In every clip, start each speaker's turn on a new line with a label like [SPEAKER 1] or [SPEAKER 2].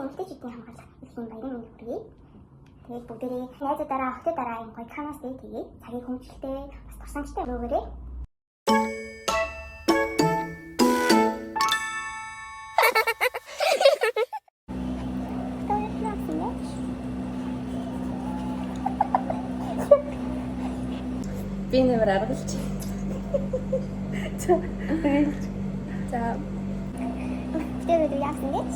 [SPEAKER 1] эмэгтэйчүүдийн хамгаалах эхийн баярын мэнд хүргэе. Тэгээд бүгдээрээ найзуудаараа, охтуудаараа юм гоё канаас дэй тэгээд цагийг хөнгөлтэй бас турсамжтай өгөөрэй.
[SPEAKER 2] Би нэмэр аргалж. За.
[SPEAKER 1] Тэгээд яасан гэж?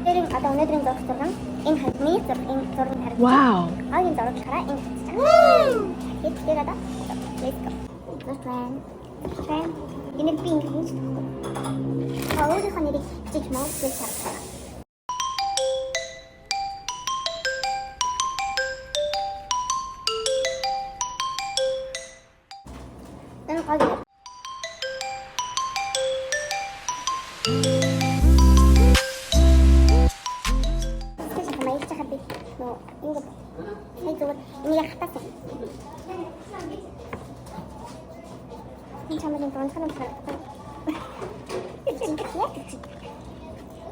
[SPEAKER 1] Тэрийг одоо өнөөдрийн зураг зурган энэ хадны зураг энэ зургийг харах.
[SPEAKER 2] Вау.
[SPEAKER 1] Агийн зураг хараа энэ хийж байгаа. Тэгээд одоо let's go. Friend. Энэ би ингэж хийж байгаа. Өөрийнхөө нэрийг бичиж монголчууд харах. Энэ гоё. Ini kertas ya. Ini sama dengan kawan-kawan berapa?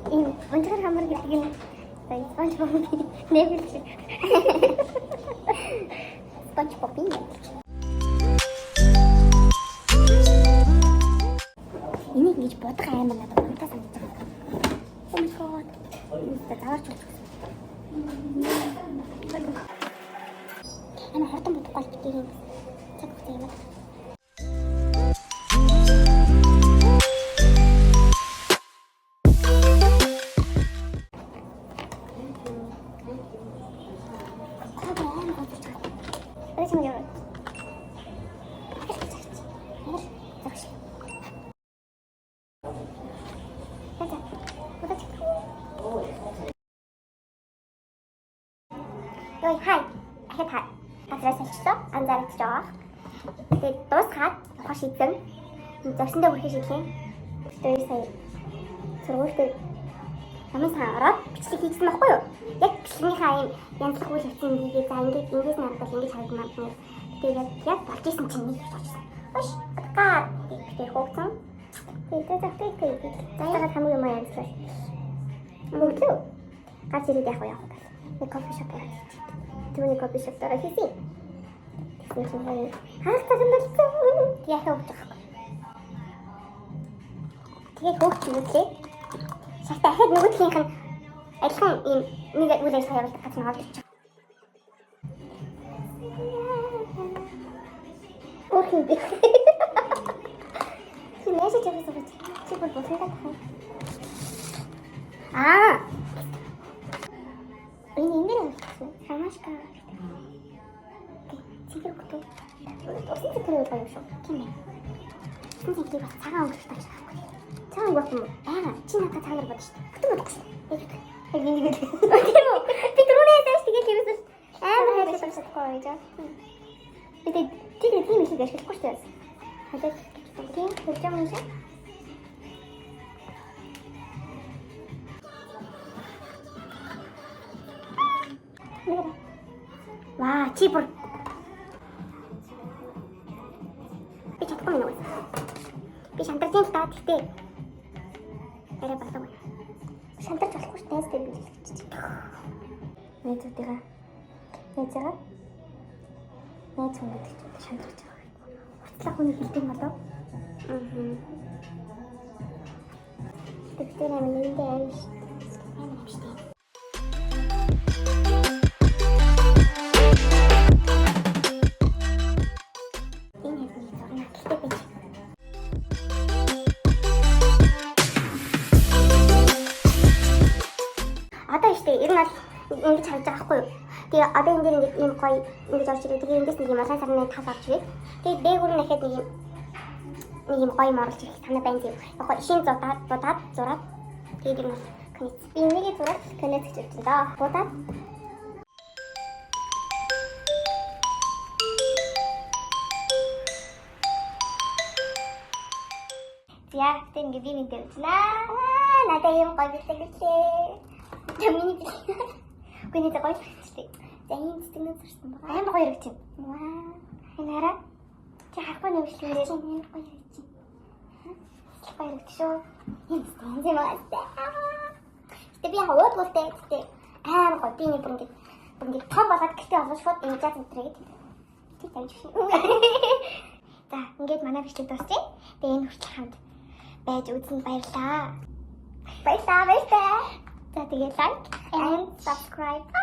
[SPEAKER 1] Ini kawan-kawan hammer gitu. Tapi SpongeBob ini nebel sih. SpongeBob ini. Ini гэж бодох аймаг надад унтаа санагдаж байна. Oh my god. Ini таварч байна. أنا حرتم بتقال كتير تكتي ما Hi, hi. Газраас салчихсан. Анзаарч байгаа. Тэгээд дуусгаад явах шийдсэн. Зорсондоо хүрэх шийдлээ. Тэгээд сая сургуультай намайг хараад бичлэг хийсэн байхгүй юу? Яг бичлэгийнхаа юм янзлах үйл явцын нэгээ за ингэж надад ингэж харагдмаар байна. Тэгээд яг болж исэн чинь нэг очсон. Ош, гаа тэгээд хоогцсон. Тэгээд загаад хамгийн юм ярьсан. Мөглөө. Газ ирээд явах яах вэ? Нэг кофе шоп явах. Түүний кофе шоп дээр хийсэн. Хаалт цагаандалцсан. Яг хөвж байгаа. Тэгээд хөвч үлээ. Шахта ахад нөгөөхийнх нь адилхан ийм нэг үйл ажиллагаа явуулдаг гэж наваад ирчих. Окей. Чи нээш чигээс өгч. Чи бол бодлоо тахаа. Энэ нэр хамашка. Чигээр готов. Өсөж тэрээр байгаа юм шүү. Тийм ээ. Түнцийг бас цагаан өнгөрч тааш авахгүй. Цагаан гот юм. Чи надад цагаар бодож шүү. Гэтэн бодох шүү. Яг нэг. Би түрүүнээс тааш тэгээд хийвсэн. Хайрлаж байгаа юм жаа. Би тэгээд тийм их ашиглахгүй шүү дээ. Хадаад тийм хэлж байгаа юм шиг. Ваа, чи бүр би чадахгүй юм уу? Би шантарч юм даа гэхдээ арай болов. Шантарч болохгүй шүү дээ би хэлчихчих. Найзуудыгаа найзгаа найз хүн гэдэг чинь шантарч байгаа. Уртлах хүний хэлдэг болов. Тэгэхээр юм нэмдээ аим шүү. Ингэж харж байгаа байхгүй юу? Тэгээ одоо энэ дээр ингэж ийм гоё ингэж орж ирээ. Тэгээ эндээс нэг юм сайн сарны тал авч ирээ. Тэгээ дээгүүр нь дахиад нэг юм гоё моруулж ирэх танаа байна тийм. Яг гоё ишин зураад тэгээд юм конец. Би нэгээ зураад конец гэж хэлсэн даа. Будаад яа, тэг ингэ би мэдээ үзнаа. Надаа юм гоё бичлээ. Jamini Gue nih cakap sih. Jangan setengah terus tambah. Ayam pakai rujak. Wah, ini ada. Cakap apa nih mesti lihat. Jangan pakai rujak. баярлалаа шүү. Энэ юм аастай. Гэтэ би яг уудгуултай гэдэг амар гоё би нэг бүр ингэ том болоод гэртээ олж шууд энэ жаа зэнтрээ гэдэг. Тэг тавьж шин. За ингээд манай бичлэг дуусчих. Тэгээ энэ хүртэл хамт байж үзсэнд баярлалаа. Баярлалаа. За тэгээ like and subscribe.